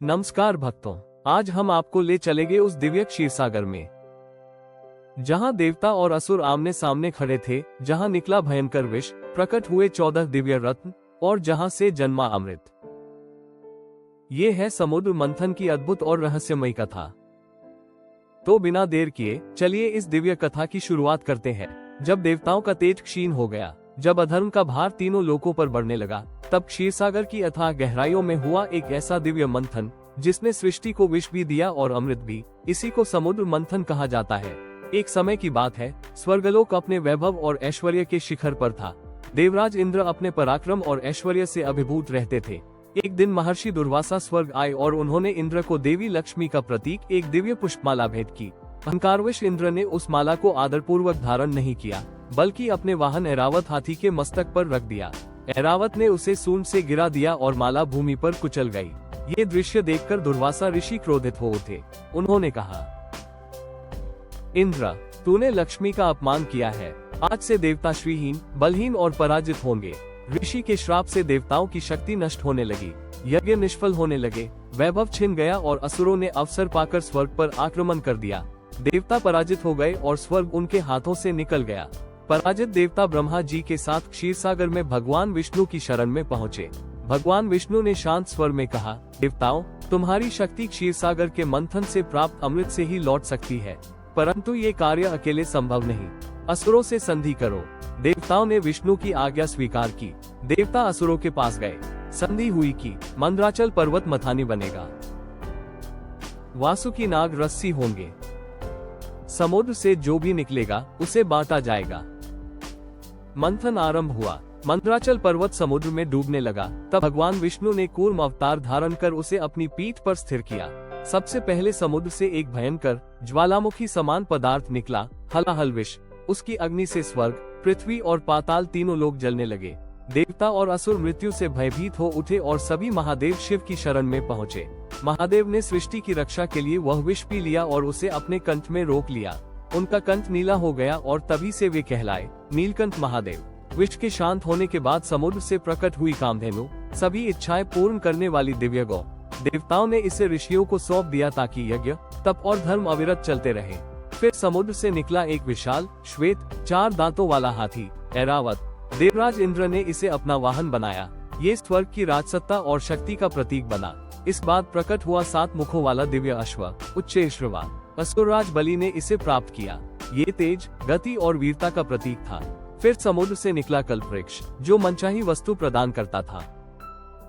नमस्कार भक्तों, आज हम आपको ले चलेंगे उस दिव्य क्षीरसागर में जहां देवता और असुर आमने सामने खड़े थे, जहां निकला भयंकर विष, प्रकट हुए 14 दिव्य रत्न और जहां से जन्मा अमृत। ये है समुद्र मंथन की अद्भुत और रहस्यमयी कथा। तो बिना देर किए चलिए इस दिव्य कथा की शुरुआत करते हैं। जब देवताओं का तेज क्षीण हो गया, जब अधर्म का भार तीनों लोकों पर बढ़ने लगा, तब क्षीरसागर की अथाह गहराइयों में हुआ एक ऐसा दिव्य मंथन जिसने सृष्टि को विष भी दिया और अमृत भी। इसी को समुद्र मंथन कहा जाता है। एक समय की बात है, स्वर्गलोक अपने वैभव और ऐश्वर्य के शिखर पर था। देवराज इंद्र अपने पराक्रम और ऐश्वर्य से अभिभूत रहते थे। एक दिन महर्षि दुर्वासा स्वर्ग आए और उन्होंने इंद्र को देवी लक्ष्मी का प्रतीक एक दिव्य पुष्पमाला भेंट की। अहंकारवश इंद्र ने उस माला को आदरपूर्वक धारण नहीं किया, बल्कि अपने वाहन ऐरावत हाथी के मस्तक पर रख दिया। ऐरावत ने उसे सूंड से गिरा दिया और माला भूमि पर कुचल गई। ये दृश्य देखकर दुर्वासा ऋषि क्रोधित हो उठे। उन्होंने कहा, इंद्र, तूने लक्ष्मी का अपमान किया है। आज से देवता श्रीहीन, बलहीन और पराजित होंगे। ऋषि के श्राप से देवताओं की शक्ति नष्ट होने लगी, यज्ञ निष्फल होने लगे, वैभव छिन गया और असुरों ने अवसर पाकर स्वर्ग पर आक्रमण कर दिया। देवता पराजित हो गए और स्वर्ग उनके हाथों से निकल गया। पराजित देवता ब्रह्मा जी के साथ क्षीरसागर में भगवान विष्णु की शरण में पहुँचे। भगवान विष्णु ने शांत स्वर में कहा, देवताओं, तुम्हारी शक्ति क्षीरसागर के मंथन से प्राप्त अमृत से ही लौट सकती है, परंतु ये कार्य अकेले संभव नहीं। असुरों से संधि करो। देवताओं ने विष्णु की आज्ञा स्वीकार की। देवता असुरों के पास गए, संधि हुई कि मंद्राचल पर्वत मथानी बनेगा, वासुकी नाग रस्सी होंगे, समुद्र से जो भी निकलेगा उसे बांटा जाएगा। मंथन आरंभ हुआ। मंद्राचल पर्वत समुद्र में डूबने लगा। तब भगवान विष्णु ने कूर्म अवतार धारण कर उसे अपनी पीठ पर स्थिर किया। सबसे पहले समुद्र से एक भयंकर ज्वालामुखी समान पदार्थ निकला, हलाहल विष। उसकी अग्नि से स्वर्ग, पृथ्वी और पाताल तीनों लोग जलने लगे। देवता और असुर मृत्यु से भयभीत हो उठे और सभी महादेव शिव की शरण में पहुँचे। महादेव ने सृष्टि की रक्षा के लिए वह विष पी लिया और उसे अपने कंठ में रोक लिया। उनका कंठ नीला हो गया और तभी से वे कहलाए नीलकंठ महादेव। विष के शांत होने के बाद समुद्र से प्रकट हुई कामधेनु, सभी इच्छाएं पूर्ण करने वाली दिव्य गौ। देवताओं ने इसे ऋषियों को सौंप दिया ताकि यज्ञ, तप और धर्म अविरत चलते रहे। फिर समुद्र से निकला एक विशाल, श्वेत, 4 दांतों वाला हाथी, ऐरावत। देवराज इंद्र ने इसे अपना वाहन बनाया। ये स्वर्ग की राजसत्ता और शक्ति का प्रतीक बना। इस बाद प्रकट हुआ 7 मुखों वाला दिव्य अश्व, उच्चैश्रवा। असुरराज बलि ने इसे प्राप्त किया। ये तेज, गति और वीरता का प्रतीक था। फिर समुद्र से निकला कल्पवृक्ष, जो मनचाही वस्तु प्रदान करता था।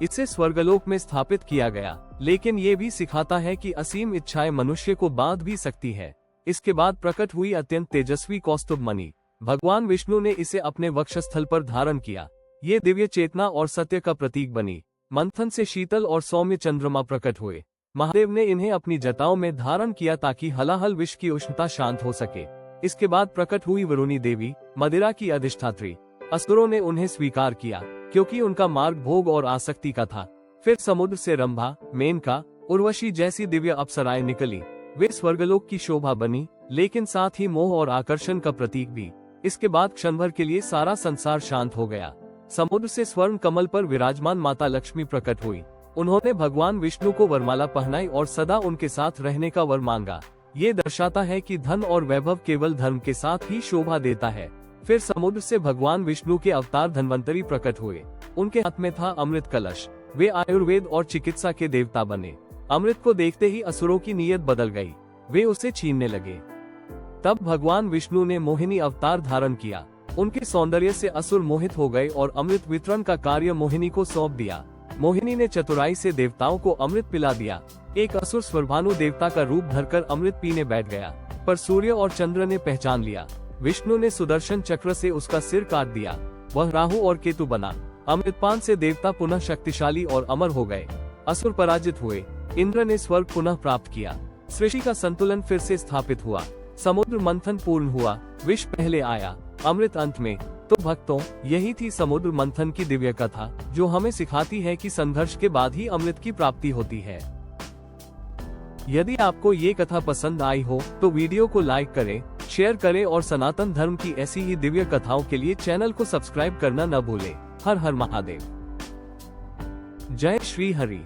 इसे स्वर्गलोक में स्थापित किया गया, लेकिन ये भी सिखाता है कि असीम इच्छाएं मनुष्य को बांध भी सकती है। इसके बाद प्रकट हुई अत्यंत तेजस्वी कौस्तुभ मणि। भगवान विष्णु ने इसे अपने वक्षस्थल पर धारण किया। ये दिव्य चेतना और सत्य का प्रतीक बनी। मंथन से शीतल और सौम्य चंद्रमा प्रकट हुए। महादेव ने इन्हें अपनी जटाओं में धारण किया ताकि हलाहल विष की उष्णता शांत हो सके। इसके बाद प्रकट हुई वरुणी देवी, मदिरा की अधिष्ठात्री। असुरों ने उन्हें स्वीकार किया, क्योंकि उनका मार्ग भोग और आसक्ति का था। फिर समुद्र से रंभा, मेनका, उर्वशी जैसी दिव्य अप्सराएं निकली। वे स्वर्गलोक की शोभा बनी, लेकिन साथ ही मोह और आकर्षण का प्रतीक भी। इसके बाद क्षण भर के लिए सारा संसार शांत हो गया। समुद्र से स्वर्ण कमल पर विराजमान माता लक्ष्मी प्रकट हुई। उन्होंने भगवान विष्णु को वरमाला पहनाई और सदा उनके साथ रहने का वर मांगा। ये दर्शाता है कि धन और वैभव केवल धर्म के साथ ही शोभा देता है। फिर समुद्र से भगवान विष्णु के अवतार धन्वंतरी प्रकट हुए। उनके हाथ में था अमृत कलश। वे आयुर्वेद और चिकित्सा के देवता बने। अमृत को देखते ही असुरों की नीयत बदल गई। वे उसे छीनने लगे। तब भगवान विष्णु ने मोहिनी अवतार धारण किया। उनके सौंदर्य से असुर मोहित हो गए और अमृत वितरण का कार्य मोहिनी को सौंप दिया। मोहिनी ने चतुराई से देवताओं को अमृत पिला दिया। एक असुर स्वरभानु देवता का रूप धरकर अमृत पीने बैठ गया, पर सूर्य और चंद्र ने पहचान लिया। विष्णु ने सुदर्शन चक्र से उसका सिर काट दिया। वह राहु और केतु बना। अमृतपान से देवता पुनः शक्तिशाली और अमर हो गए। असुर पराजित हुए। इंद्र ने स्वर्ग पुनः प्राप्त किया। सृष्टि का संतुलन फिर से स्थापित हुआ। समुद्र मंथन पूर्ण हुआ। विष पहले आया, अमृत अंत में। तो भक्तों, यही थी समुद्र मंथन की दिव्य कथा, जो हमें सिखाती है कि संघर्ष के बाद ही अमृत की प्राप्ति होती है। यदि आपको ये कथा पसंद आई हो तो वीडियो को लाइक करें, शेयर करें और सनातन धर्म की ऐसी ही दिव्य कथाओं के लिए चैनल को सब्सक्राइब करना न भूलें। हर हर महादेव। जय श्री हरि।